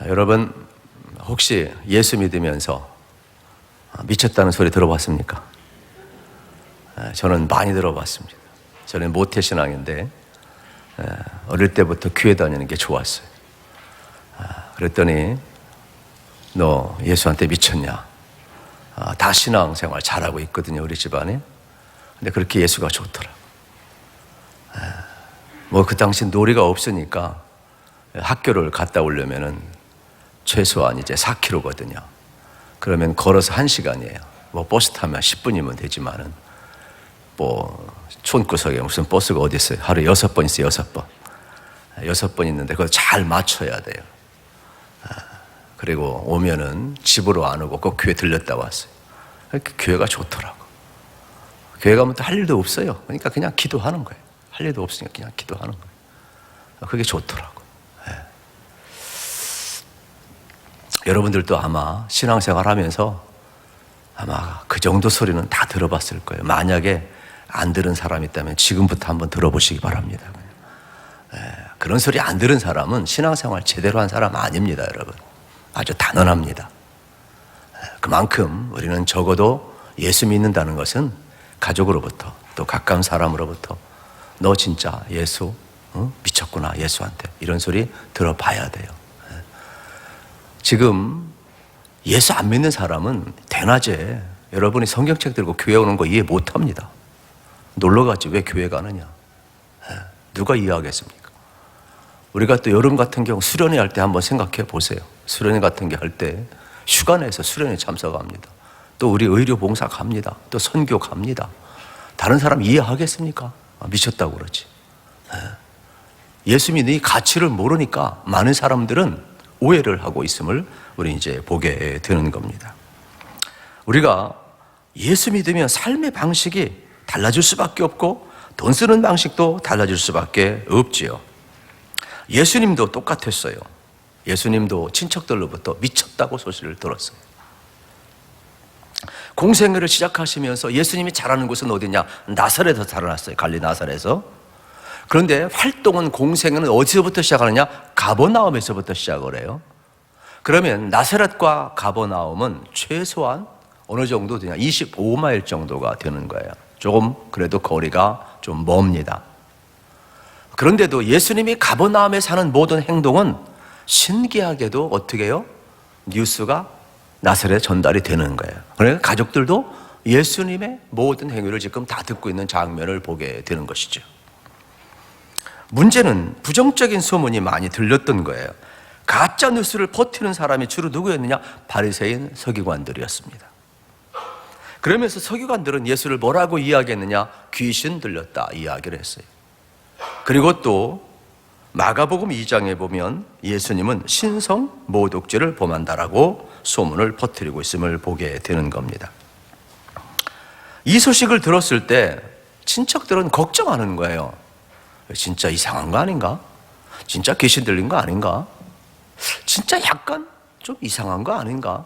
여러분 혹시 예수 믿으면서 미쳤다는 소리 들어봤습니까? 저는 많이 들어봤습니다. 저는 모태신앙인데 어릴 때부터 교회 다니는 게 좋았어요. 그랬더니 너 예수한테 미쳤냐? 다 신앙생활 잘하고 있거든요, 우리 집안에. 근데 그렇게 예수가 좋더라고. 뭐 그 당시 놀이가 없으니까 학교를 갔다 오려면은 최소한 이제 4km거든요. 그러면 걸어서 1시간이에요. 뭐 버스 타면 10분이면 되지만은 뭐 촌구석에 무슨 버스가 어디 있어요? 하루에 6번 있어요, 6번. 6번 있는데 그걸 잘 맞춰야 돼요. 그리고 오면은 집으로 안 오고 꼭 교회 들렸다 왔어요. 교회가 좋더라고. 교회 가면 또 할 일도 없어요. 그러니까 그냥 기도하는 거예요. 할 일도 없으니까 그냥 기도하는 거예요. 그게 좋더라고. 여러분들도 아마 신앙생활 하면서 아마 그 정도 소리는 다 들어봤을 거예요. 만약에 안 들은 사람이 있다면 지금부터 한번 들어보시기 바랍니다. 그런 소리 안 들은 사람은 신앙생활 제대로 한 사람 아닙니다, 여러분. 아주 단언합니다. 그만큼 우리는 적어도 예수 믿는다는 것은 가족으로부터 또 가까운 사람으로부터 너 진짜 예수 미쳤구나, 예수한테 이런 소리 들어봐야 돼요. 지금 예수 안 믿는 사람은 대낮에 여러분이 성경책 들고 교회 오는 거 이해 못합니다. 놀러 가지 왜 교회 가느냐? 누가 이해하겠습니까? 우리가 또 여름 같은 경우 수련회 할 때 한번 생각해 보세요. 수련회 같은 게 할 때 휴가 내서 수련회 참석합니다. 또 우리 의료 봉사 갑니다. 또 선교 갑니다. 다른 사람 이해하겠습니까? 미쳤다고 그러지. 예수 믿는 이 가치를 모르니까 많은 사람들은 오해를 하고 있음을 우리 이제 보게 되는 겁니다. 우리가 예수 믿으면 삶의 방식이 달라질 수밖에 없고 돈 쓰는 방식도 달라질 수밖에 없지요. 예수님도 똑같았어요. 예수님도 친척들로부터 미쳤다고 소식을 들었어요. 공생애를 시작하시면서 예수님이 자라는 곳은 어디냐? 나사렛에서 자라났어요. 갈릴리 나사렛에서. 그런데 활동은 공생애는 어디서부터 시작하느냐? 가버나움에서부터 시작을 해요. 그러면 나사렛과 가버나움은 최소한 어느 정도 되냐? 25마일 정도가 되는 거예요. 조금 그래도 거리가 좀 멉니다. 그런데도 예수님이 가버나움에 사는 모든 행동은 신기하게도 어떻게 해요? 뉴스가 나사렛에 전달이 되는 거예요. 그러니까 가족들도 예수님의 모든 행위를 지금 다 듣고 있는 장면을 보게 되는 것이죠. 문제는 부정적인 소문이 많이 들렸던 거예요. 가짜 뉴스를 퍼뜨리는 사람이 주로 누구였느냐? 바리새인 서기관들이었습니다. 그러면서 서기관들은 예수를 뭐라고 이야기했느냐? 귀신 들렸다 이야기를 했어요. 그리고 또 마가복음 2장에 보면 예수님은 신성 모독죄를 범한다라고 소문을 퍼뜨리고 있음을 보게 되는 겁니다. 이 소식을 들었을 때 친척들은 걱정하는 거예요. 진짜 이상한 거 아닌가? 진짜 귀신 들린 거 아닌가? 진짜 약간 좀 이상한 거 아닌가?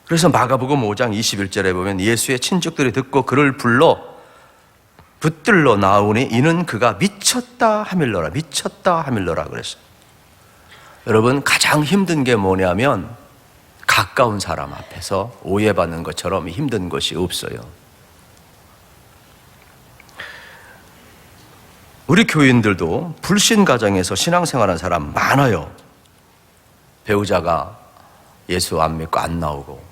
그래서 마가복음 5장 21절에 보면 예수의 친척들이 듣고 그를 불러 붙들러 나오니 이는 그가 미쳤다 하밀러라, 미쳤다 하밀러라 그랬어요. 여러분 가장 힘든 게 뭐냐면 가까운 사람 앞에서 오해받는 것처럼 힘든 것이 없어요. 우리 교인들도 불신 가정에서 신앙생활하는 사람 많아요. 배우자가 예수 안 믿고 안 나오고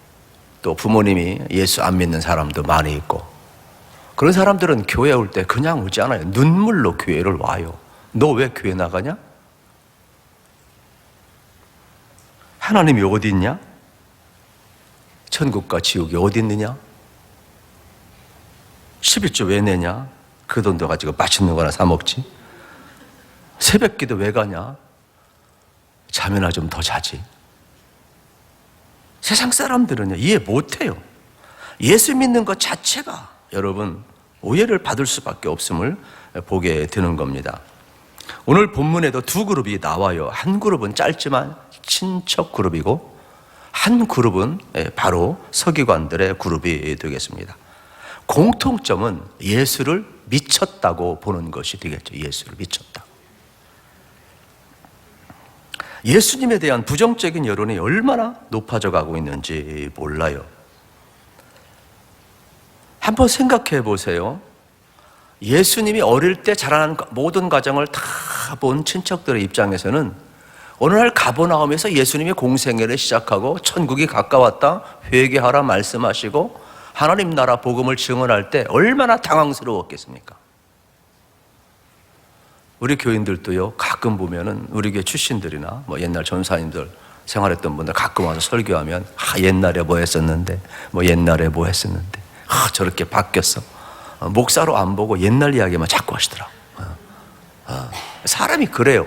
또 부모님이 예수 안 믿는 사람도 많이 있고 그런 사람들은 교회 올 때 그냥 오지 않아요. 눈물로 교회를 와요. 너 왜 교회 나가냐? 하나님이 어디 있냐? 천국과 지옥이 어디 있느냐? 11조 왜 내냐? 그 돈도 가지고 맛있는 거나 사 먹지. 새벽기도 왜 가냐? 잠이나 좀 더 자지. 세상 사람들은요 이해 못해요. 예수 믿는 것 자체가 여러분 오해를 받을 수밖에 없음을 보게 되는 겁니다. 오늘 본문에도 두 그룹이 나와요. 한 그룹은 짧지만 친척 그룹이고 한 그룹은 바로 서기관들의 그룹이 되겠습니다. 공통점은 예수를 미쳤다고 보는 것이 되겠죠. 예수를 미쳤다. 예수님에 대한 부정적인 여론이 얼마나 높아져 가고 있는지 몰라요. 한번 생각해 보세요. 예수님이 어릴 때 자라난 모든 과정을 다 본 친척들의 입장에서는 어느 날 가버나움에서 예수님의 공생애를 시작하고 천국이 가까웠다, 회개하라 말씀하시고 하나님 나라 복음을 증언할 때 얼마나 당황스러웠겠습니까? 우리 교인들도요, 가끔 보면은 우리 교회 출신들이나 뭐 옛날 전사님들 생활했던 분들 가끔 와서 설교하면 옛날에 뭐 했었는데, 뭐 옛날에 뭐 했었는데, 저렇게 바뀌었어. 목사로 안 보고 옛날 이야기만 자꾸 하시더라고. 사람이 그래요.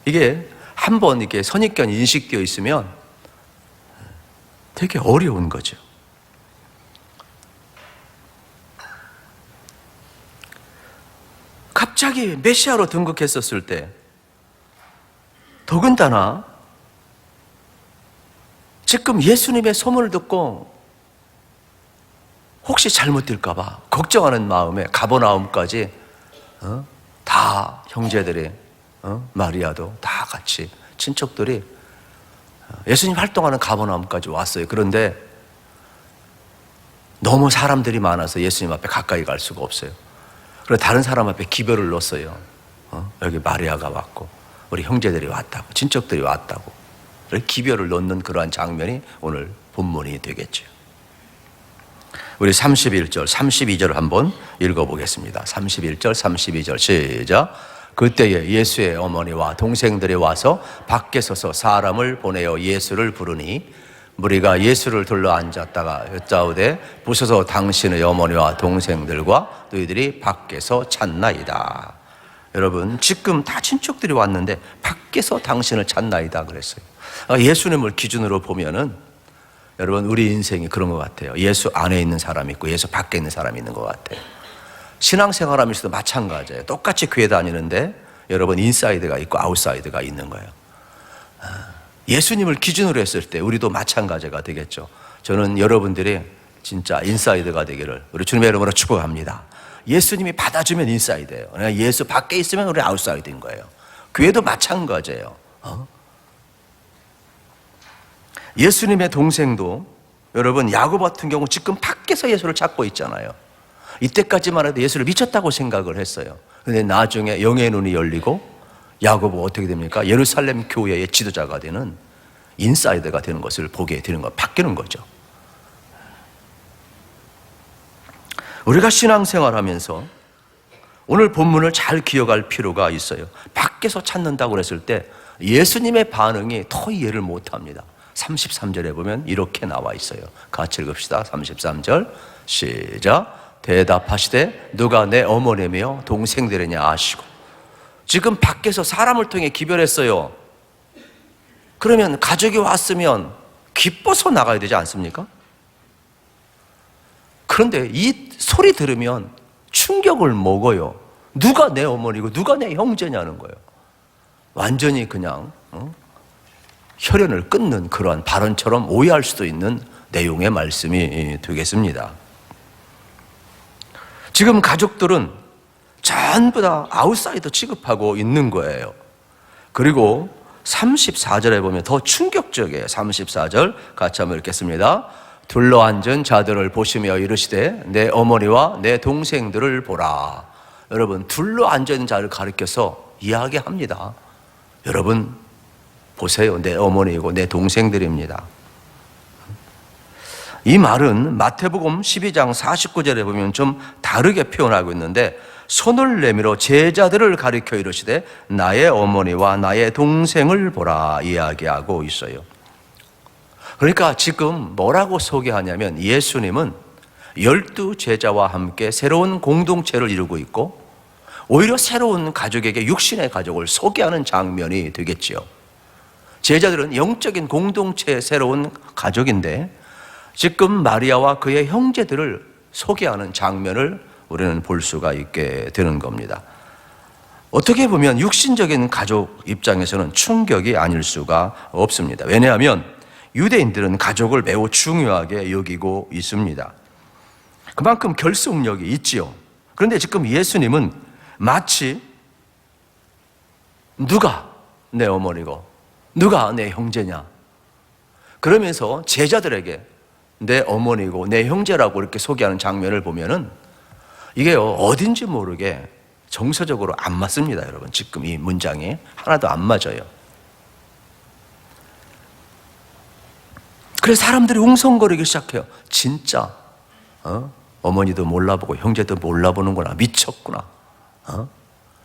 이게 한번 이렇게 선입견 인식되어 있으면 되게 어려운 거죠. 갑자기 메시아로 등극했었을 때 더군다나 지금 예수님의 소문을 듣고 혹시 잘못될까 봐 걱정하는 마음에 가버나움까지 다 형제들이 마리아도 다 같이 친척들이 예수님 활동하는 가버나움까지 왔어요. 그런데 너무 사람들이 많아서 예수님 앞에 가까이 갈 수가 없어요. 그래서 다른 사람 앞에 기별을 넣었어요. 여기 마리아가 왔고 우리 형제들이 왔다고, 친척들이 왔다고. 기별을 넣는 그러한 장면이 오늘 본문이 되겠죠. 우리 31절, 32절 한번 읽어보겠습니다. 31절, 32절 시작. 그때에 예수의 어머니와 동생들이 와서 밖에 서서 사람을 보내어 예수를 부르니 무리가 예수를 둘러 앉았다가 여짜오되 부서서 당신의 어머니와 동생들과 너희들이 밖에서 찾나이다. 여러분, 지금 다 친척들이 왔는데 밖에서 당신을 찾나이다 그랬어요. 예수님을 기준으로 보면은 여러분, 우리 인생이 그런 것 같아요. 예수 안에 있는 사람이 있고 예수 밖에 있는 사람이 있는 것 같아요. 신앙생활하면서도 마찬가지예요. 똑같이 교회 다니는데 여러분, 인사이드가 있고 아웃사이드가 있는 거예요. 예수님을 기준으로 했을 때 우리도 마찬가지가 되겠죠. 저는 여러분들이 진짜 인사이드가 되기를 우리 주님의 이름으로 축복합니다. 예수님이 받아주면 인사이드예요. 예수 밖에 있으면 우리 아웃사이드인 거예요. 교회도 마찬가지예요. 예수님의 동생도 여러분, 야곱 같은 경우 지금 밖에서 예수를 찾고 있잖아요. 이때까지만 해도 예수를 미쳤다고 생각을 했어요. 그런데 나중에 영의 눈이 열리고 야곱은 어떻게 됩니까? 예루살렘 교회의 지도자가 되는 인사이더가 되는 것을 보게 되는 것, 바뀌는 거죠. 우리가 신앙생활하면서 오늘 본문을 잘 기억할 필요가 있어요. 밖에서 찾는다고 했을 때 예수님의 반응이 더 이해를 못합니다. 33절에 보면 이렇게 나와 있어요. 같이 읽읍시다. 33절 시작. 대답하시되 누가 내 어머니며 동생들이냐 아시고. 지금 밖에서 사람을 통해 기별했어요. 그러면 가족이 왔으면 기뻐서 나가야 되지 않습니까? 그런데 이 소리 들으면 충격을 먹어요. 누가 내 어머니고 누가 내 형제냐는 거예요. 완전히 그냥 혈연을 끊는 그러한 발언처럼 오해할 수도 있는 내용의 말씀이 되겠습니다. 지금 가족들은 전부 다 아웃사이더 취급하고 있는 거예요. 그리고 34절에 보면 더 충격적이에요. 34절 같이 한번 읽겠습니다. 둘러앉은 자들을 보시며 이르시되 내 어머니와 내 동생들을 보라. 여러분, 둘러앉은 자를 가리켜서 이야기합니다. 여러분 보세요. 내 어머니이고 내 동생들입니다. 이 말은 마태복음 12장 49절에 보면 좀 다르게 표현하고 있는데 손을 내밀어 제자들을 가리켜 이르시되 나의 어머니와 나의 동생을 보라 이야기하고 있어요. 그러니까 지금 뭐라고 소개하냐면 예수님은 12 제자와 함께 새로운 공동체를 이루고 있고 오히려 새로운 가족에게 육신의 가족을 소개하는 장면이 되겠지요. 제자들은 영적인 공동체의 새로운 가족인데 지금 마리아와 그의 형제들을 소개하는 장면을 우리는 볼 수가 있게 되는 겁니다. 어떻게 보면 육신적인 가족 입장에서는 충격이 아닐 수가 없습니다. 왜냐하면 유대인들은 가족을 매우 중요하게 여기고 있습니다. 그만큼 결속력이 있지요. 그런데 지금 예수님은 마치 누가 내 어머니고 누가 내 형제냐? 그러면서 제자들에게 내 어머니고 내 형제라고 이렇게 소개하는 장면을 보면은 이게 어딘지 모르게 정서적으로 안 맞습니다, 여러분. 지금 이 문장이 하나도 안 맞아요. 그래서 사람들이 웅성거리기 시작해요. 진짜 어머니도 몰라보고 형제도 몰라보는구나. 미쳤구나.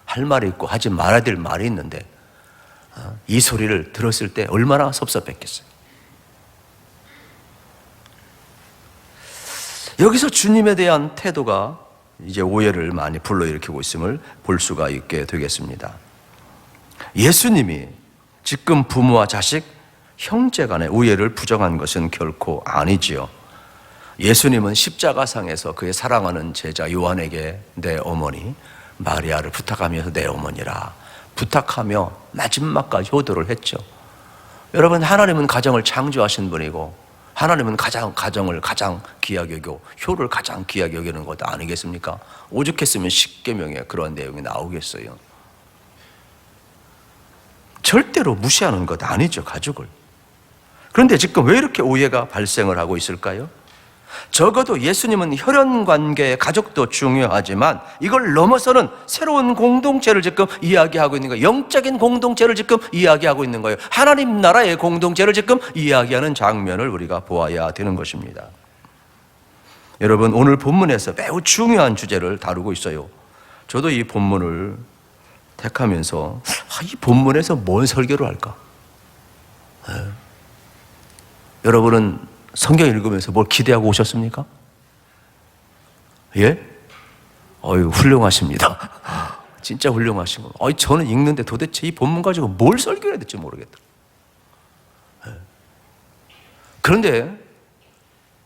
할 말이 있고 하지 말아야 될 말이 있는데 이 소리를 들었을 때 얼마나 섭섭했겠어요. 여기서 주님에 대한 태도가 이제 오해를 많이 불러일으키고 있음을 볼 수가 있게 되겠습니다. 예수님이 지금 부모와 자식, 형제 간의 우애를 부정한 것은 결코 아니지요. 예수님은 십자가상에서 그의 사랑하는 제자 요한에게 내 어머니 마리아를 부탁하면서 내 어머니라 부탁하며 마지막까지 효도를 했죠. 여러분, 하나님은 가정을 창조하신 분이고 하나님은 가정을 가장 귀하게 여기고 효를 가장 귀하게 여기는 것 아니겠습니까? 오죽했으면 십계명에 그런 내용이 나오겠어요. 절대로 무시하는 것 아니죠, 가족을. 그런데 지금 왜 이렇게 오해가 발생을 하고 있을까요? 적어도 예수님은 혈연관계의 가족도 중요하지만 이걸 넘어서는 새로운 공동체를 지금 이야기하고 있는 거예요. 영적인 공동체를 지금 이야기하고 있는 거예요. 하나님 나라의 공동체를 지금 이야기하는 장면을 우리가 보아야 되는 것입니다. 여러분, 오늘 본문에서 매우 중요한 주제를 다루고 있어요. 저도 이 본문을 택하면서 이 본문에서 뭔 설교를 할까? 여러분은 성경 읽으면서 뭘 기대하고 오셨습니까? 예? 훌륭하십니다. 진짜 훌륭하신 거. 저는 읽는데 도대체 이 본문 가지고 뭘 설교해야 될지 모르겠더라고요. 그런데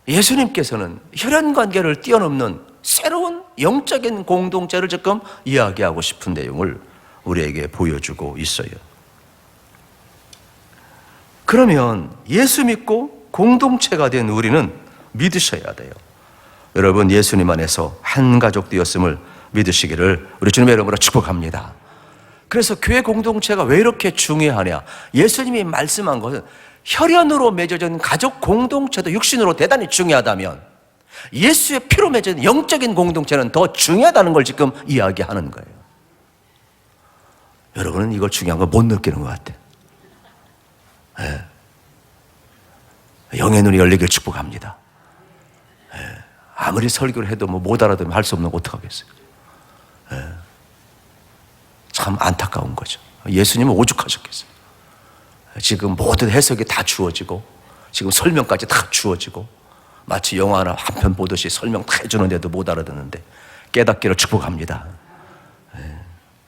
예수님께서는 혈연관계를 뛰어넘는 새로운 영적인 공동체를 지금 이야기하고 싶은 내용을 우리에게 보여주고 있어요. 그러면 예수 믿고 공동체가 된 우리는 믿으셔야 돼요. 여러분, 예수님 안에서 한 가족 되었음을 믿으시기를 우리 주님의 이름으로 축복합니다. 그래서 교회 공동체가 왜 이렇게 중요하냐? 예수님이 말씀한 것은 혈연으로 맺어진 가족 공동체도 육신으로 대단히 중요하다면 예수의 피로 맺어진 영적인 공동체는 더 중요하다는 걸 지금 이야기하는 거예요. 여러분은 이걸 중요한 걸 못 느끼는 것 같아요. 네. 영의 눈이 열리길 축복합니다. 아무리 설교를 해도 못 알아들으면 할 수 없는 거 어떡하겠어요. 참 안타까운 거죠. 예수님은 오죽하셨겠어요. 지금 모든 해석이 다 주어지고 지금 설명까지 다 주어지고 마치 영화 하나 한 편 보듯이 설명 다 해주는데도 못 알아듣는데 깨닫기를 축복합니다.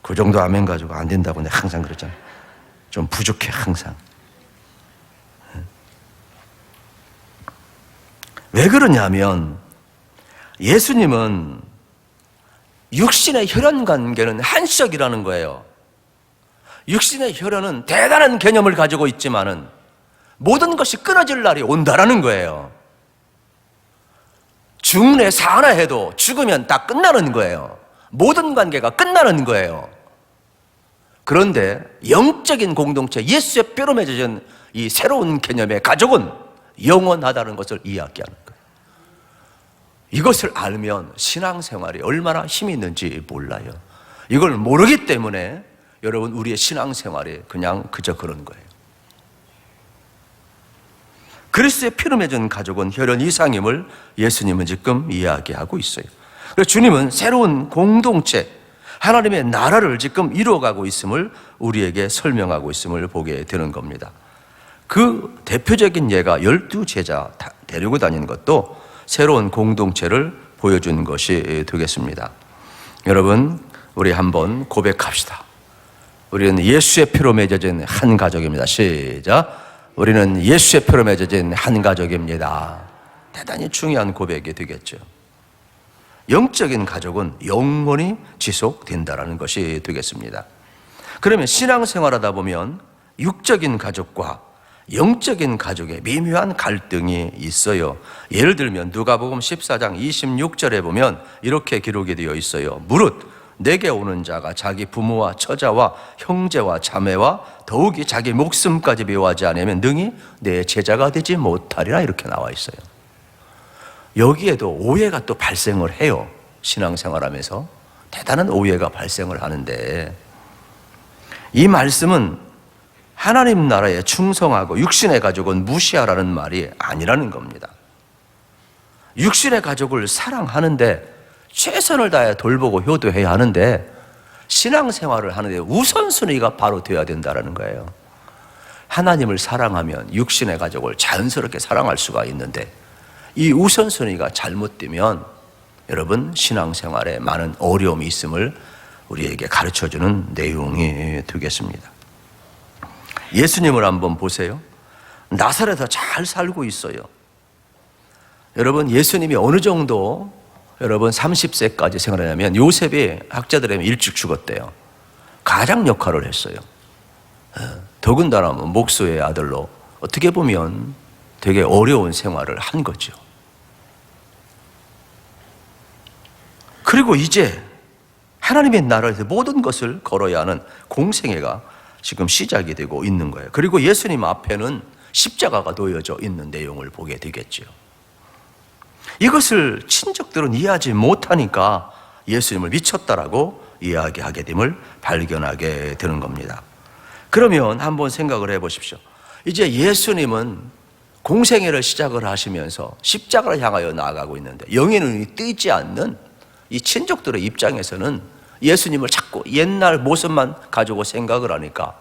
그 정도 아멘 가지고 안 된다고 내가 항상 그러잖아요. 좀 부족해 항상. 왜 그러냐면 예수님은 육신의 혈연관계는 한시적이라는 거예요. 육신의 혈연은 대단한 개념을 가지고 있지만은 모든 것이 끊어질 날이 온다라는 거예요. 죽네 사나 해도 죽으면 다 끝나는 거예요. 모든 관계가 끝나는 거예요. 그런데 영적인 공동체, 예수의 뼈로 맺어진 이 새로운 개념의 가족은 영원하다는 것을 이야기하는 거예요. 이것을 알면 신앙생활이 얼마나 힘이 있는지 몰라요. 이걸 모르기 때문에 여러분, 우리의 신앙생활이 그냥 그저 그런 거예요. 그리스도의 피로 맺은 가족은 혈연 이상임을 예수님은 지금 이야기하고 있어요. 그래서 주님은 새로운 공동체, 하나님의 나라를 지금 이루어가고 있음을 우리에게 설명하고 있음을 보게 되는 겁니다. 그 대표적인 예가 12제자 데리고 다니는 것도 새로운 공동체를 보여준 것이 되겠습니다. 여러분, 우리 한번 고백합시다. 우리는 예수의 피로 맺어진 한 가족입니다. 시작. 우리는 예수의 피로 맺어진 한 가족입니다. 대단히 중요한 고백이 되겠죠. 영적인 가족은 영원히 지속된다는 것이 되겠습니다. 그러면 신앙생활하다 보면 육적인 가족과 영적인 가족의 미묘한 갈등이 있어요. 예를 들면 누가복음 14장 26절에 보면 이렇게 기록이 되어 있어요. 무릇 내게 오는 자가 자기 부모와 처자와 형제와 자매와 더욱이 자기 목숨까지 미워하지 않으면 능히 내 제자가 되지 못하리라 이렇게 나와 있어요. 여기에도 오해가 또 발생을 해요. 신앙생활하면서 대단한 오해가 발생을 하는데, 이 말씀은 하나님 나라에 충성하고 육신의 가족은 무시하라는 말이 아니라는 겁니다. 육신의 가족을 사랑하는데 최선을 다해 돌보고 효도해야 하는데, 신앙생활을 하는데 우선순위가 바로 되어야 된다는 거예요. 하나님을 사랑하면 육신의 가족을 자연스럽게 사랑할 수가 있는데, 이 우선순위가 잘못되면 여러분 신앙생활에 많은 어려움이 있음을 우리에게 가르쳐주는 내용이 되겠습니다. 예수님을 한번 보세요. 나사렛에서 잘 살고 있어요. 여러분 예수님이 어느 정도 여러분 30세까지 생활하냐면, 요셉이 학자들에 의하면 일찍 죽었대요. 가장 역할을 했어요. 더군다나 목수의 아들로 어떻게 보면 되게 어려운 생활을 한 거죠. 그리고 이제 하나님의 나라에서 모든 것을 걸어야 하는 공생애가 지금 시작이 되고 있는 거예요. 그리고 예수님 앞에는 십자가가 놓여져 있는 내용을 보게 되겠죠. 이것을 친족들은 이해하지 못하니까 예수님을 미쳤다라고 이야기하게 됨을 발견하게 되는 겁니다. 그러면 한번 생각을 해보십시오. 이제 예수님은 공생애를 시작을 하시면서 십자가를 향하여 나아가고 있는데, 영의 눈이 뜨지 않는 이 친족들의 입장에서는 예수님을 자꾸 옛날 모습만 가지고 생각을 하니까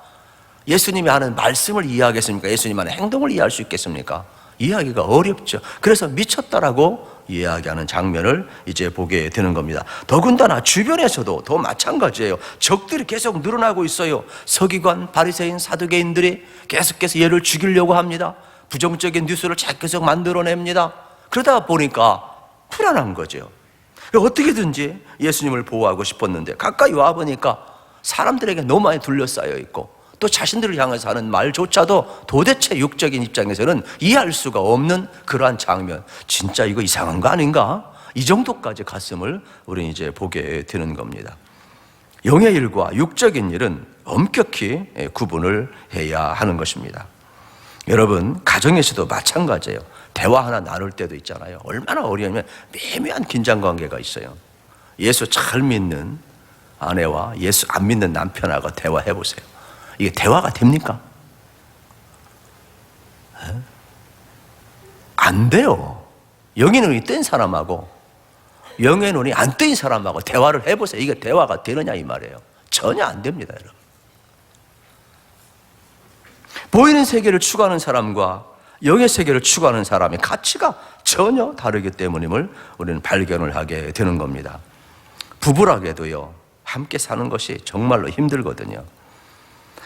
예수님이 하는 말씀을 이해하겠습니까? 예수님 하는 행동을 이해할 수 있겠습니까? 이해하기가 어렵죠. 그래서 미쳤다라고 이야기하는 장면을 이제 보게 되는 겁니다. 더군다나 주변에서도 더 마찬가지예요. 적들이 계속 늘어나고 있어요. 서기관, 바리새인, 사두개인들이 계속해서 얘를 죽이려고 합니다. 부정적인 뉴스를 계속 만들어냅니다. 그러다 보니까 불안한 거죠. 어떻게든지 예수님을 보호하고 싶었는데 가까이 와보니까 사람들에게 너무 많이 둘러싸여 있고, 또 자신들을 향해서 하는 말조차도 도대체 육적인 입장에서는 이해할 수가 없는 그러한 장면, 진짜 이거 이상한 거 아닌가? 이 정도까지 갔음을 우리는 이제 보게 되는 겁니다. 영의 일과 육적인 일은 엄격히 구분을 해야 하는 것입니다. 여러분 가정에서도 마찬가지예요. 대화 하나 나눌 때도 있잖아요. 얼마나 어려우면 미묘한 긴장관계가 있어요. 예수 잘 믿는 아내와 예수 안 믿는 남편하고 대화해 보세요. 이게 대화가 됩니까? 안 돼요. 영의 눈이 뜬 사람하고 영의 눈이 안 뜬 사람하고 대화를 해보세요. 이게 대화가 되느냐 이 말이에요. 전혀 안 됩니다, 여러분. 보이는 세계를 추구하는 사람과 영의 세계를 추구하는 사람의 가치가 전혀 다르기 때문임을 우리는 발견을 하게 되는 겁니다. 부부라게도요, 함께 사는 것이 정말로 힘들거든요.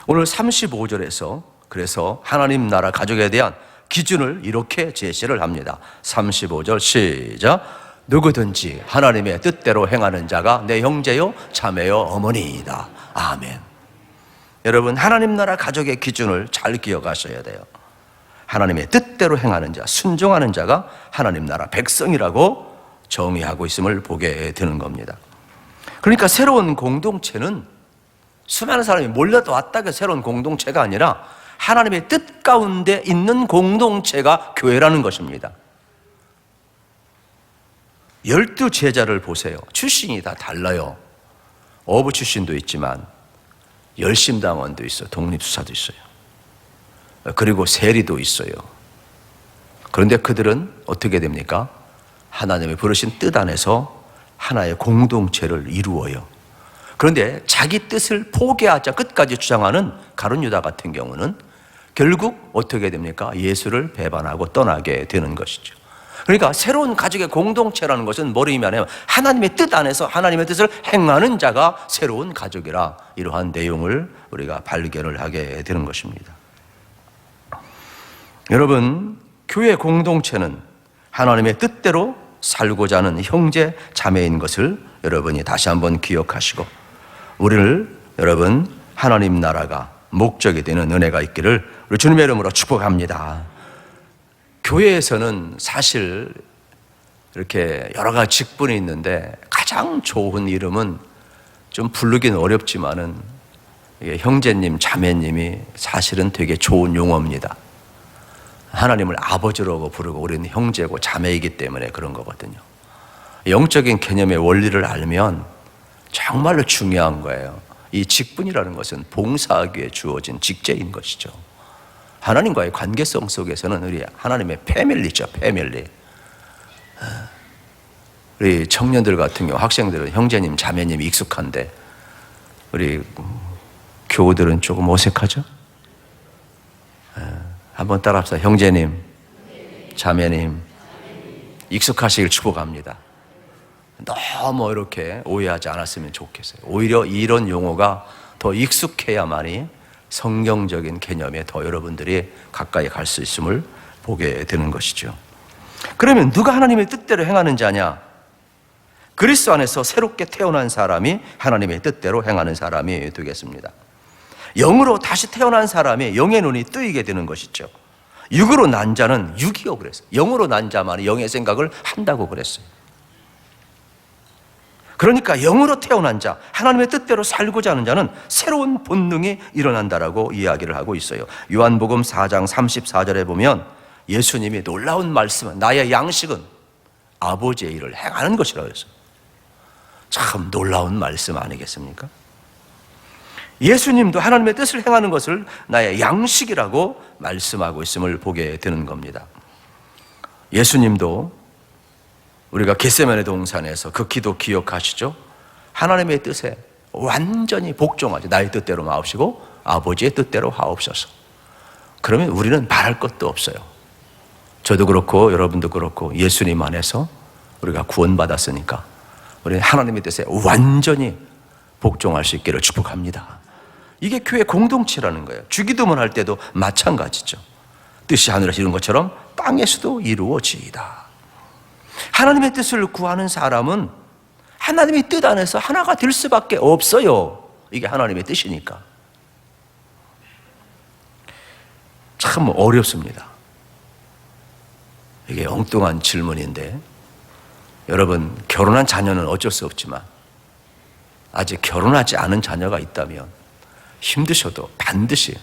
오늘 35절에서 그래서 하나님 나라 가족에 대한 기준을 이렇게 제시를 합니다. 35절 시작. 누구든지 하나님의 뜻대로 행하는 자가 내 형제요 자매요 어머니이다. 아멘. 여러분 하나님 나라 가족의 기준을 잘 기억하셔야 돼요. 하나님의 뜻대로 행하는 자, 순종하는 자가 하나님 나라 백성이라고 정의하고 있음을 보게 되는 겁니다. 그러니까 새로운 공동체는 수많은 사람이 몰려도 왔다가 새로운 공동체가 아니라 하나님의 뜻 가운데 있는 공동체가 교회라는 것입니다. 12 제자를 보세요. 출신이 다 달라요. 어부 출신도 있지만 열심당원도 있어요. 독립수사도 있어요. 그리고 세리도 있어요. 그런데 그들은 어떻게 됩니까? 하나님의 부르신 뜻 안에서 하나의 공동체를 이루어요. 그런데 자기 뜻을 포기하자 끝까지 주장하는 가룟 유다 같은 경우는 결국 어떻게 됩니까? 예수를 배반하고 떠나게 되는 것이죠. 그러니까 새로운 가족의 공동체라는 것은 뭐를 의미하냐면 하나님의 뜻 안에서 하나님의 뜻을 행하는 자가 새로운 가족이라, 이러한 내용을 우리가 발견을 하게 되는 것입니다. 여러분, 교회 공동체는 하나님의 뜻대로 살고자 하는 형제 자매인 것을 여러분이 다시 한번 기억하시고, 우리를 여러분 하나님 나라가 목적이 되는 은혜가 있기를 우리 주님의 이름으로 축복합니다. 교회에서는 사실 이렇게 여러 가지 직분이 있는데 가장 좋은 이름은 좀 부르기는 어렵지만은 이게 형제님, 자매님이 사실은 되게 좋은 용어입니다. 하나님을 아버지라고 부르고 우리는 형제고 자매이기 때문에 그런 거거든요. 영적인 개념의 원리를 알면 정말로 중요한 거예요. 이 직분이라는 것은 봉사하기 위해 주어진 직제인 것이죠. 하나님과의 관계성 속에서는 우리 하나님의 패밀리죠. 패밀리. 우리 청년들 같은 경우 학생들은 형제님, 자매님이 익숙한데 우리 교우들은 조금 어색하죠? 한번 따라합시다. 형제님, 자매님, 익숙하시길 축복합니다. 너무 이렇게 오해하지 않았으면 좋겠어요. 오히려 이런 용어가 더 익숙해야만이 성경적인 개념에 더 여러분들이 가까이 갈 수 있음을 보게 되는 것이죠. 그러면 누가 하나님의 뜻대로 행하는 자냐? 그리스도 안에서 새롭게 태어난 사람이 하나님의 뜻대로 행하는 사람이 되겠습니다. 영으로 다시 태어난 사람이 영의 눈이 뜨이게 되는 것이죠. 육으로 난 자는 육이요 그랬어요. 영으로 난 자만이 영의 생각을 한다고 그랬어요. 그러니까 영으로 태어난 자, 하나님의 뜻대로 살고자 하는 자는 새로운 본능이 일어난다라고 이야기를 하고 있어요. 요한복음 4장 34절에 보면 예수님이 놀라운 말씀은 나의 양식은 아버지의 일을 행하는 것이라고 했어요. 참 놀라운 말씀 아니겠습니까? 예수님도 하나님의 뜻을 행하는 것을 나의 양식이라고 말씀하고 있음을 보게 되는 겁니다. 예수님도 우리가 겟세마네 동산에서 그 기도 기억하시죠? 하나님의 뜻에 완전히 복종하지. 나의 뜻대로 마옵시고 아버지의 뜻대로 하옵소서. 그러면 우리는 말할 것도 없어요. 저도 그렇고 여러분도 그렇고 예수님 안에서 우리가 구원받았으니까 우리는 하나님의 뜻에 완전히 복종할 수 있기를 축복합니다. 이게 교회 공동체라는 거예요. 주기도문 할 때도 마찬가지죠. 뜻이 하늘에서 이룬 것처럼 땅에서도 이루어지이다. 하나님의 뜻을 구하는 사람은 하나님의 뜻 안에서 하나가 될 수밖에 없어요. 이게 하나님의 뜻이니까. 참 어렵습니다. 이게 엉뚱한 질문인데 여러분 결혼한 자녀는 어쩔 수 없지만 아직 결혼하지 않은 자녀가 있다면 힘드셔도 반드시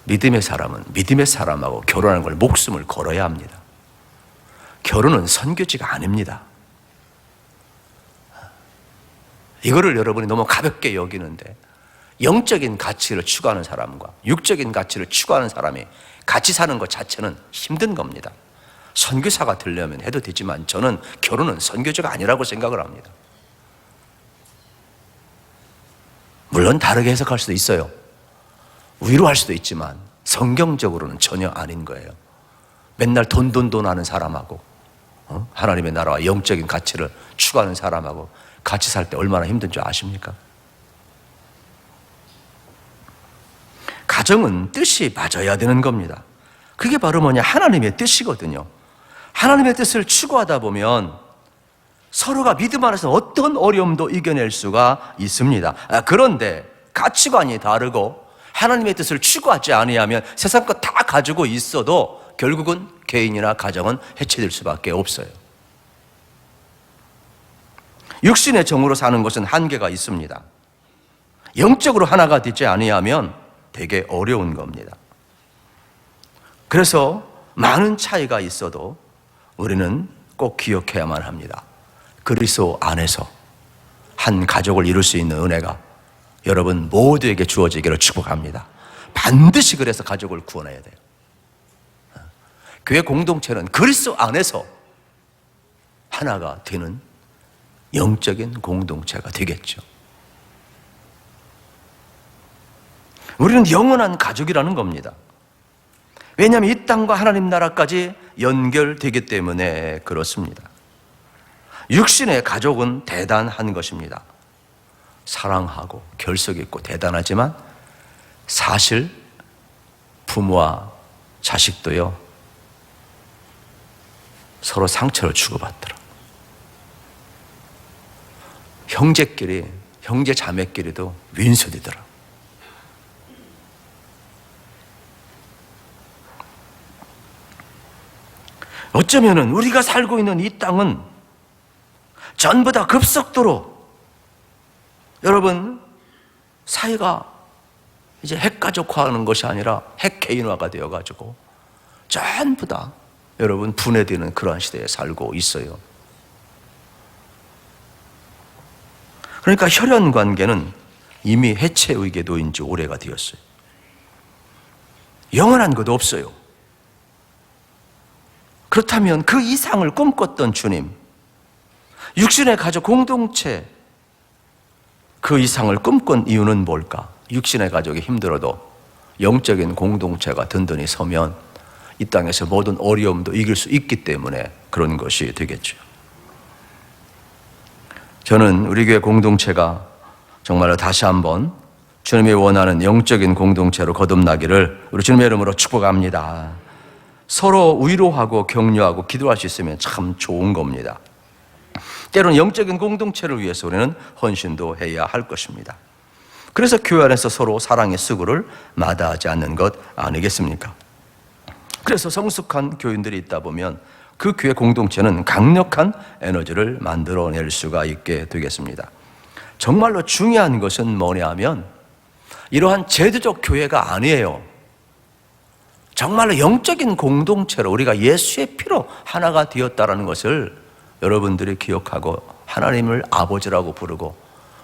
믿음의 사람은 믿음의 사람하고 결혼하는 걸 목숨을 걸어야 합니다. 결혼은 선교지가 아닙니다. 이거를 여러분이 너무 가볍게 여기는데 영적인 가치를 추구하는 사람과 육적인 가치를 추구하는 사람이 같이 사는 것 자체는 힘든 겁니다. 선교사가 되려면 해도 되지만 저는 결혼은 선교지가 아니라고 생각을 합니다. 물론 다르게 해석할 수도 있어요. 위로할 수도 있지만 성경적으로는 전혀 아닌 거예요. 맨날 돈 하는 사람하고 하나님의 나라와 영적인 가치를 추구하는 사람하고 같이 살 때 얼마나 힘든 줄 아십니까? 가정은 뜻이 맞아야 되는 겁니다. 그게 바로 뭐냐? 하나님의 뜻이거든요. 하나님의 뜻을 추구하다 보면 서로가 믿음 안에서 어떤 어려움도 이겨낼 수가 있습니다. 그런데 가치관이 다르고 하나님의 뜻을 추구하지 아니하면 세상 것 다 가지고 있어도 결국은 개인이나 가정은 해체될 수밖에 없어요. 육신의 정으로 사는 것은 한계가 있습니다. 영적으로 하나가 되지 아니하면 되게 어려운 겁니다. 그래서 많은 차이가 있어도 우리는 꼭 기억해야만 합니다. 그리스도 안에서 한 가족을 이룰 수 있는 은혜가 여러분 모두에게 주어지기를 축복합니다. 반드시 그래서 가족을 구원해야 돼요. 교회 공동체는 그리스도 안에서 하나가 되는 영적인 공동체가 되겠죠. 우리는 영원한 가족이라는 겁니다. 왜냐하면 이 땅과 하나님 나라까지 연결되기 때문에 그렇습니다. 육신의 가족은 대단한 것입니다. 사랑하고 결속 있고 대단하지만 사실 부모와 자식도요 서로 상처를 주고받더라. 형제끼리, 형제 자매끼리도 윈수되더라. 어쩌면은 우리가 살고 있는 이 땅은 전부 다 급속도로 여러분, 사회가 이제 핵가족화하는 것이 아니라 핵개인화가 되어가지고 전부 다 여러분 분해되는 그러한 시대에 살고 있어요. 그러니까 혈연 관계는 이미 해체 의기에 놓인 지 오래가 되었어요. 영원한 것 없어요. 그렇다면 그 이상을 꿈꿨던 주님, 육신의 가족 공동체, 그 이상을 꿈꾼 이유는 뭘까? 육신의 가족이 힘들어도 영적인 공동체가 든든히 서면 이 땅에서 모든 어려움도 이길 수 있기 때문에 그런 것이 되겠죠. 저는 우리 교회 공동체가 정말로 다시 한번 주님이 원하는 영적인 공동체로 거듭나기를 우리 주님의 이름으로 축복합니다. 서로 위로하고 격려하고 기도할 수 있으면 참 좋은 겁니다. 때로는 영적인 공동체를 위해서 우리는 헌신도 해야 할 것입니다. 그래서 교회 안에서 서로 사랑의 수고를 마다하지 않는 것 아니겠습니까? 그래서 성숙한 교인들이 있다 보면 그 교회 공동체는 강력한 에너지를 만들어낼 수가 있게 되겠습니다. 정말로 중요한 것은 뭐냐 하면 이러한 제도적 교회가 아니에요. 정말로 영적인 공동체로 우리가 예수의 피로 하나가 되었다는 것을 여러분들이 기억하고 하나님을 아버지라고 부르고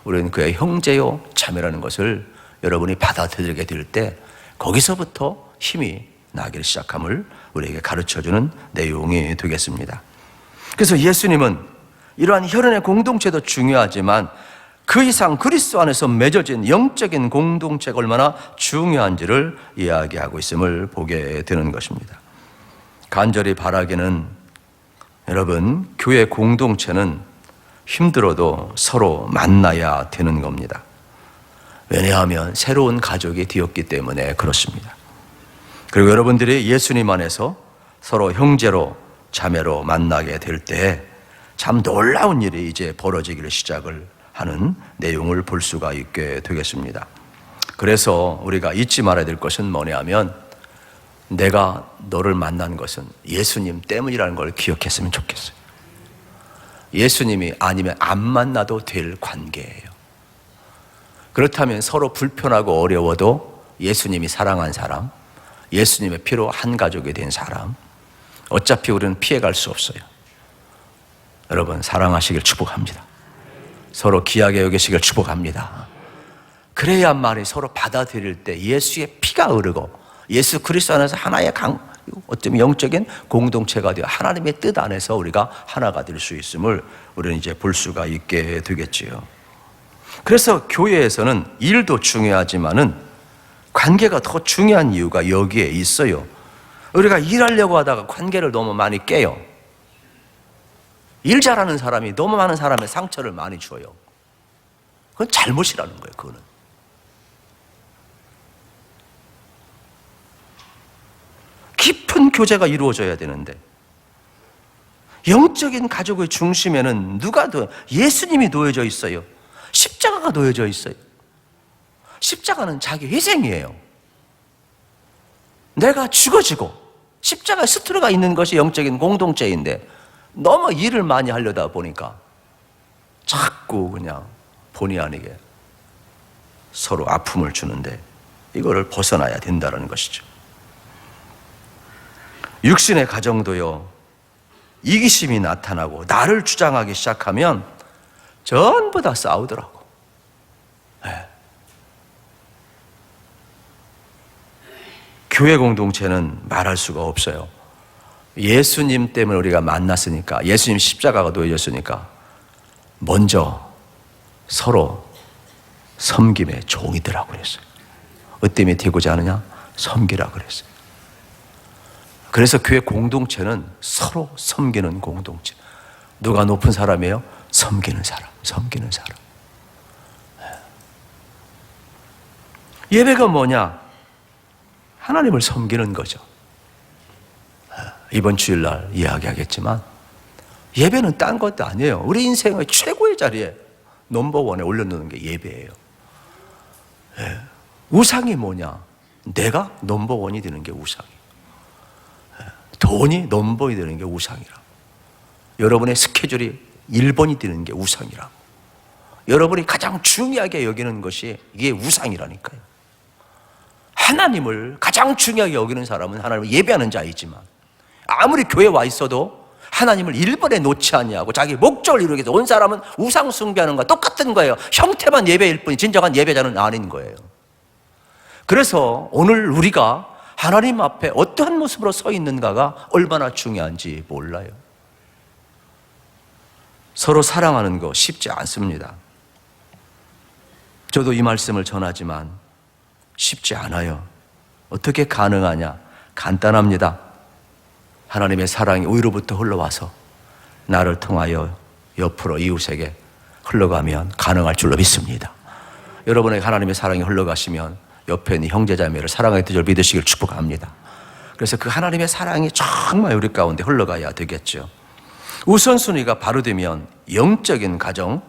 우리는 그의 형제요 자매라는 것을 여러분이 받아들이게 될 때 거기서부터 힘이 나기 시작함을 우리에게 가르쳐주는 내용이 되겠습니다. 그래서 예수님은 이러한 혈연의 공동체도 중요하지만 그 이상 그리스도 안에서 맺어진 영적인 공동체가 얼마나 중요한지를 이야기하고 있음을 보게 되는 것입니다. 간절히 바라기는 여러분, 교회 공동체는 힘들어도 서로 만나야 되는 겁니다. 왜냐하면 새로운 가족이 되었기 때문에 그렇습니다. 그리고 여러분들이 예수님 안에서 서로 형제로 자매로 만나게 될 때 참 놀라운 일이 이제 벌어지기를 시작을 하는 내용을 볼 수가 있게 되겠습니다. 그래서 우리가 잊지 말아야 될 것은 뭐냐면 내가 너를 만난 것은 예수님 때문이라는 걸 기억했으면 좋겠어요. 예수님이 아니면 안 만나도 될 관계예요. 그렇다면 서로 불편하고 어려워도 예수님이 사랑한 사람, 예수님의 피로 한 가족이 된 사람, 어차피 우리는 피해갈 수 없어요. 여러분, 사랑하시길 축복합니다. 서로 귀하게 여기시길 축복합니다. 그래야만이 서로 받아들일 때 예수의 피가 흐르고 예수 그리스도 안에서 하나의 어쩌면 영적인 공동체가 되어 하나님의 뜻 안에서 우리가 하나가 될 수 있음을 우리는 이제 볼 수가 있게 되겠지요. 그래서 교회에서는 일도 중요하지만은 관계가 더 중요한 이유가 여기에 있어요. 우리가 일하려고 하다가 관계를 너무 많이 깨요. 일 잘하는 사람이 너무 많은 사람의 상처를 많이 줘요. 그건 잘못이라는 거예요. 그거는. 깊은 교제가 이루어져야 되는데 영적인 가족의 중심에는 누가 예수님이 놓여져 있어요. 십자가가 놓여져 있어요. 십자가는 자기 희생이에요. 내가 죽어지고 십자가에 스트레스가 있는 것이 영적인 공동체인데 너무 일을 많이 하려다 보니까 자꾸 그냥 본의 아니게 서로 아픔을 주는데 이거를 벗어나야 된다는 것이죠. 육신의 가정도요, 이기심이 나타나고 나를 주장하기 시작하면 전부 다 싸우더라고. 네. 교회 공동체는 말할 수가 없어요. 예수님 때문에 우리가 만났으니까, 예수님 십자가가 놓여졌으니까 먼저 서로 섬김의 종이 되라고 그랬어요. 어때문에 되고자 하느냐? 섬기라고 그랬어요. 그래서 교회 공동체는 서로 섬기는 공동체. 누가 높은 사람이에요? 섬기는 사람, 섬기는 사람. 예배가 뭐냐? 하나님을 섬기는 거죠. 이번 주일날 이야기하겠지만 예배는 딴 것도 아니에요. 우리 인생의 최고의 자리에 넘버원에 올려놓는 게 예배예요. 우상이 뭐냐? 내가 넘버원이 되는 게 우상이에요. 돈이 넘버원이 되는 게 우상이라고. 여러분의 스케줄이 1번이 되는 게 우상이라고. 여러분이 가장 중요하게 여기는 것이 이게 우상이라니까요. 하나님을 가장 중요하게 여기는 사람은 하나님을 예배하는 자이지만 아무리 교회에 와 있어도 하나님을 1번에 놓지 않냐고 자기 목적을 이루기 위해서 온 사람은 우상 숭배하는 것과 똑같은 거예요. 형태만 예배일 뿐이 진정한 예배자는 아닌 거예요. 그래서 오늘 우리가 하나님 앞에 어떠한 모습으로 서 있는가가 얼마나 중요한지 몰라요. 서로 사랑하는 거 쉽지 않습니다. 저도 이 말씀을 전하지만 쉽지 않아요. 어떻게 가능하냐? 간단합니다. 하나님의 사랑이 위로부터 흘러와서 나를 통하여 옆으로 이웃에게 흘러가면 가능할 줄로 믿습니다. 여러분에게 하나님의 사랑이 흘러가시면 옆에 있는 형제자매를 사랑하게 될 줄 믿으시길 축복합니다. 그래서 그 하나님의 사랑이 정말 우리 가운데 흘러가야 되겠죠. 우선순위가 바로 되면 영적인 가정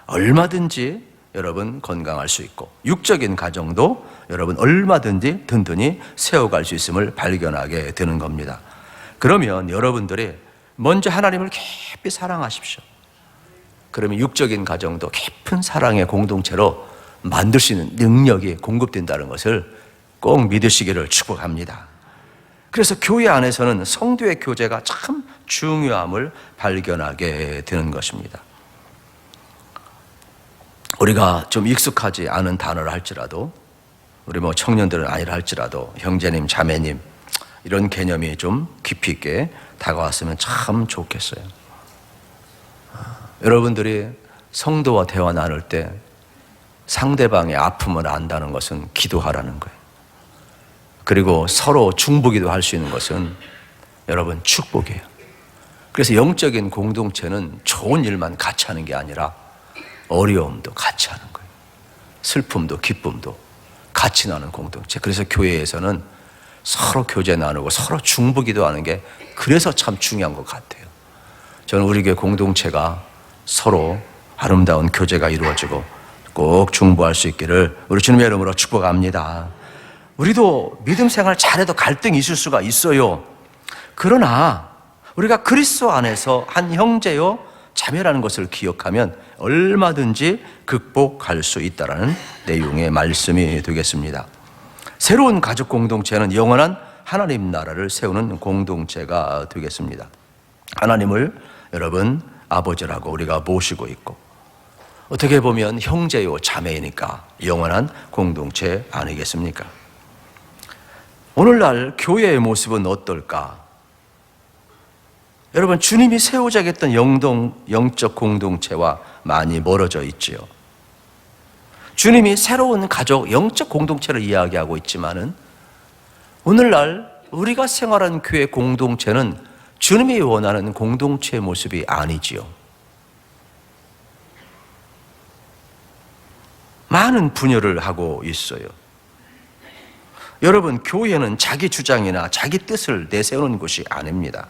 얼마든지 여러분 건강할 수 있고 육적인 가정도 여러분 얼마든지 든든히 세워갈 수 있음을 발견하게 되는 겁니다. 그러면 여러분들이 먼저 하나님을 깊이 사랑하십시오. 그러면 육적인 가정도 깊은 사랑의 공동체로 만들 수 있는 능력이 공급된다는 것을 꼭 믿으시기를 축복합니다. 그래서 교회 안에서는 성도의 교제가 참 중요함을 발견하게 되는 것입니다. 우리가 좀 익숙하지 않은 단어를 할지라도 우리 청년들은 아니라 할지라도 형제님, 자매님 이런 개념이 좀 깊이 있게 다가왔으면 참 좋겠어요. 여러분들이 성도와 대화 나눌 때 상대방의 아픔을 안다는 것은 기도하라는 거예요. 그리고 서로 중보기도 할 수 있는 것은 여러분 축복이에요. 그래서 영적인 공동체는 좋은 일만 같이 하는 게 아니라 어려움도 같이 하는 거예요. 슬픔도 기쁨도 같이 나누는 공동체. 그래서 교회에서는 서로 교제 나누고 서로 중보기도 하는 게 그래서 참 중요한 것 같아요. 저는 우리 교회 공동체가 서로 아름다운 교제가 이루어지고 꼭 중보할 수 있기를 우리 주님의 이름으로 축복합니다. 우리도 믿음 생활 잘해도 갈등이 있을 수가 있어요. 그러나 우리가 그리스도 안에서 한 형제요 자매라는 것을 기억하면 얼마든지 극복할 수 있다는 내용의 말씀이 되겠습니다. 새로운 가족 공동체는 영원한 하나님 나라를 세우는 공동체가 되겠습니다. 하나님을 여러분 아버지라고 우리가 모시고 있고 어떻게 보면 형제요 자매이니까 영원한 공동체 아니겠습니까? 오늘날 교회의 모습은 어떨까? 여러분 주님이 세우자고 했던 영적 공동체와 많이 멀어져 있지요. 주님이 새로운 가족, 영적 공동체를 이야기하고 있지만은 오늘날 우리가 생활하는 교회 공동체는 주님이 원하는 공동체의 모습이 아니지요. 많은 분열을 하고 있어요. 여러분 교회는 자기 주장이나 자기 뜻을 내세우는 곳이 아닙니다.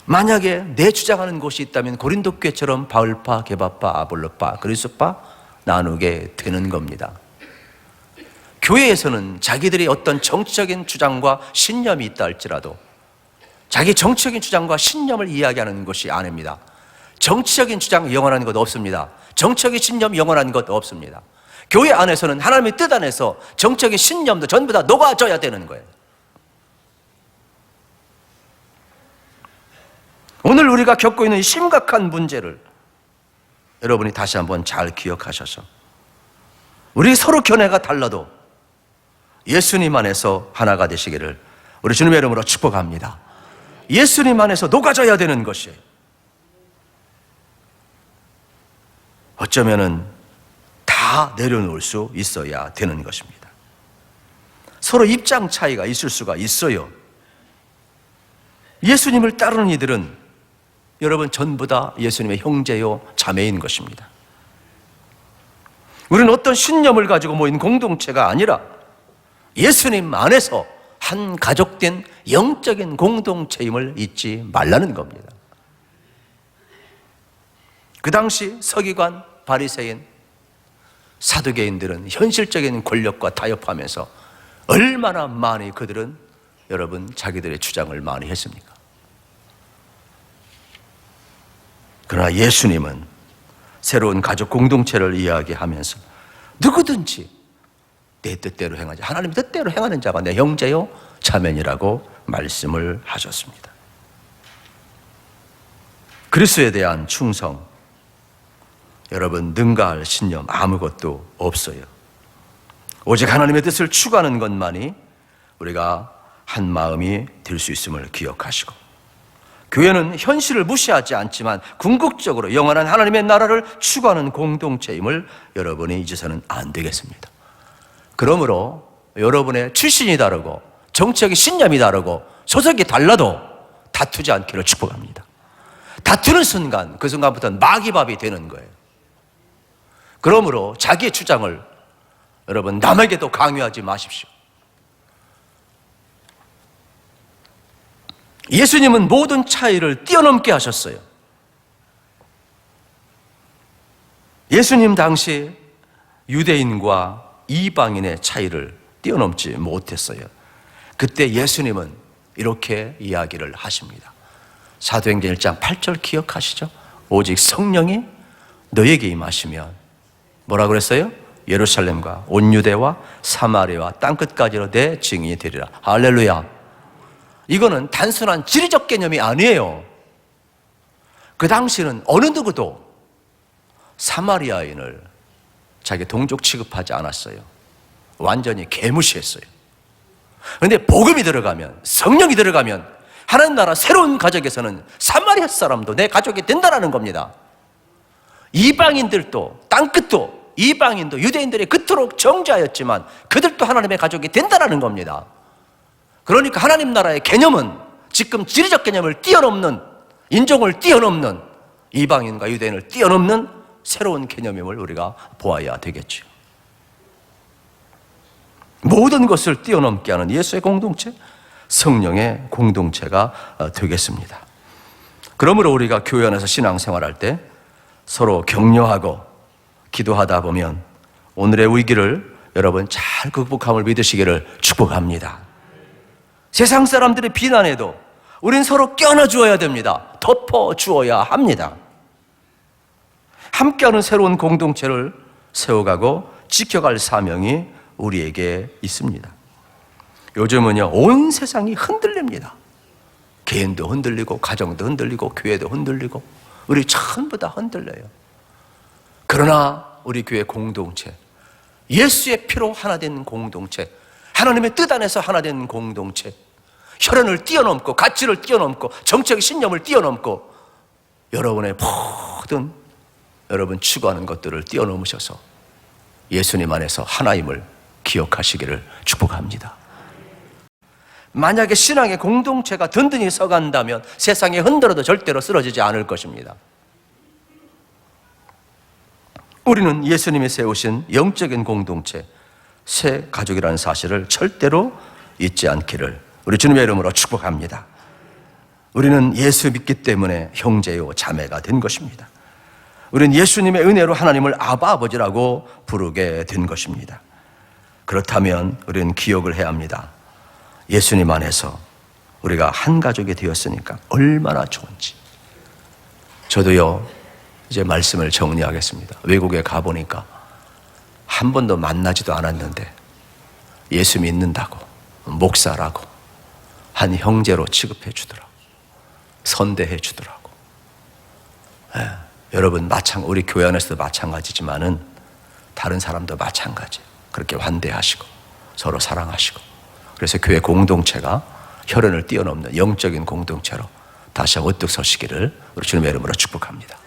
만약에 내 주장하는 곳이 있다면 고린도 교회처럼 바울파, 게바파, 아볼로파, 그리스도파 나누게 되는 겁니다. 교회에서는 자기들이 어떤 정치적인 주장과 신념이 있다 할지라도 자기 정치적인 주장과 신념을 이야기하는 것이 아닙니다. 정치적인 주장 영원한 것 없습니다. 정치적인 신념 영원한 것 없습니다. 교회 안에서는 하나님의 뜻 안에서 정치적인 신념도 전부 다 녹아져야 되는 거예요. 오늘 우리가 겪고 있는 심각한 문제를 여러분이 다시 한번 잘 기억하셔서 우리 서로 견해가 달라도 예수님 안에서 하나가 되시기를 우리 주님의 이름으로 축복합니다. 예수님 안에서 녹아져야 되는 것이에요. 어쩌면은 다 내려놓을 수 있어야 되는 것입니다. 서로 입장 차이가 있을 수가 있어요. 예수님을 따르는 이들은 여러분 전부 다 예수님의 형제요 자매인 것입니다. 우리는 어떤 신념을 가지고 모인 공동체가 아니라 예수님 안에서 한 가족된 영적인 공동체임을 잊지 말라는 겁니다. 그 당시 서기관, 바리새인, 사두개인들은 현실적인 권력과 타협하면서 얼마나 많이 그들은 여러분 자기들의 주장을 많이 했습니까? 그러나 예수님은 새로운 가족 공동체를 이야기하면서 누구든지 내 뜻대로 행하지 하나님 뜻대로 행하는 자가 내 형제요 자매니라고 말씀을 하셨습니다. 그리스도에 대한 충성, 여러분 능가할 신념 아무것도 없어요. 오직 하나님의 뜻을 추구하는 것만이 우리가 한 마음이 될 수 있음을 기억하시고, 교회는 현실을 무시하지 않지만 궁극적으로 영원한 하나님의 나라를 추구하는 공동체임을 여러분이 잊어서는 안 되겠습니다. 그러므로 여러분의 출신이 다르고 정치적인 신념이 다르고 소속이 달라도 다투지 않기를 축복합니다. 다투는 순간 그 순간부터는 마귀밥이 되는 거예요. 그러므로 자기의 주장을 여러분 남에게도 강요하지 마십시오. 예수님은 모든 차이를 뛰어넘게 하셨어요. 예수님 당시 유대인과 이방인의 차이를 뛰어넘지 못했어요. 그때 예수님은 이렇게 이야기를 하십니다. 사도행전 1장 8절 기억하시죠? 오직 성령이 너에게 임하시면 뭐라고 그랬어요? 예루살렘과 온 유대와 사마리아와 땅끝까지로 내 증인이 되리라. 할렐루야. 이거는 단순한 지리적 개념이 아니에요. 그 당시는 어느 누구도 사마리아인을 자기 동족 취급하지 않았어요. 완전히 개무시했어요. 그런데 복음이 들어가면, 성령이 들어가면 하나님 나라 새로운 가족에서는 사마리아 사람도 내 가족이 된다는 겁니다. 이방인들도 땅끝도 이방인도 유대인들이 그토록 정죄하였지만 그들도 하나님의 가족이 된다는 겁니다. 그러니까 하나님 나라의 개념은 지금 지리적 개념을 뛰어넘는, 인종을 뛰어넘는, 이방인과 유대인을 뛰어넘는 새로운 개념임을 우리가 보아야 되겠죠. 모든 것을 뛰어넘게 하는 예수의 공동체, 성령의 공동체가 되겠습니다. 그러므로 우리가 교회 안에서 신앙생활할 때 서로 격려하고 기도하다 보면 오늘의 위기를 여러분 잘 극복함을 믿으시기를 축복합니다. 세상 사람들의 비난에도 우린 서로 껴안아주어야 됩니다. 덮어주어야 합니다. 함께하는 새로운 공동체를 세워가고 지켜갈 사명이 우리에게 있습니다. 요즘은요, 온 세상이 흔들립니다. 개인도 흔들리고 가정도 흔들리고 교회도 흔들리고 우리 전부 다 흔들려요. 그러나 우리 교회 공동체, 예수의 피로 하나 된 공동체, 하나님의 뜻 안에서 하나 된 공동체, 혈연을 뛰어넘고 가치를 뛰어넘고 정책의 신념을 뛰어넘고 여러분의 모든 여러분 추구하는 것들을 뛰어넘으셔서 예수님 안에서 하나임을 기억하시기를 축복합니다. 만약에 신앙의 공동체가 든든히 서간다면 세상에 흔들어도 절대로 쓰러지지 않을 것입니다. 우리는 예수님이 세우신 영적인 공동체, 새 가족이라는 사실을 절대로 잊지 않기를 우리 주님의 이름으로 축복합니다. 우리는 예수 믿기 때문에 형제요 자매가 된 것입니다. 우리는 예수님의 은혜로 하나님을 아바 아버지라고 부르게 된 것입니다. 그렇다면 우리는 기억을 해야 합니다. 예수님 안에서 우리가 한 가족이 되었으니까 얼마나 좋은지. 저도요 이제 말씀을 정리하겠습니다. 외국에 가보니까 한 번도 만나지도 않았는데 예수 믿는다고 목사라고 한 형제로 취급해 주더라고, 선대해 주더라고. 여러분 우리 교회 안에서도 마찬가지지만은 다른 사람도 마찬가지. 그렇게 환대하시고 서로 사랑하시고, 그래서 교회 공동체가 혈연을 뛰어넘는 영적인 공동체로 다시 한번 우뚝 서시기를 우리 주님의 이름으로 축복합니다.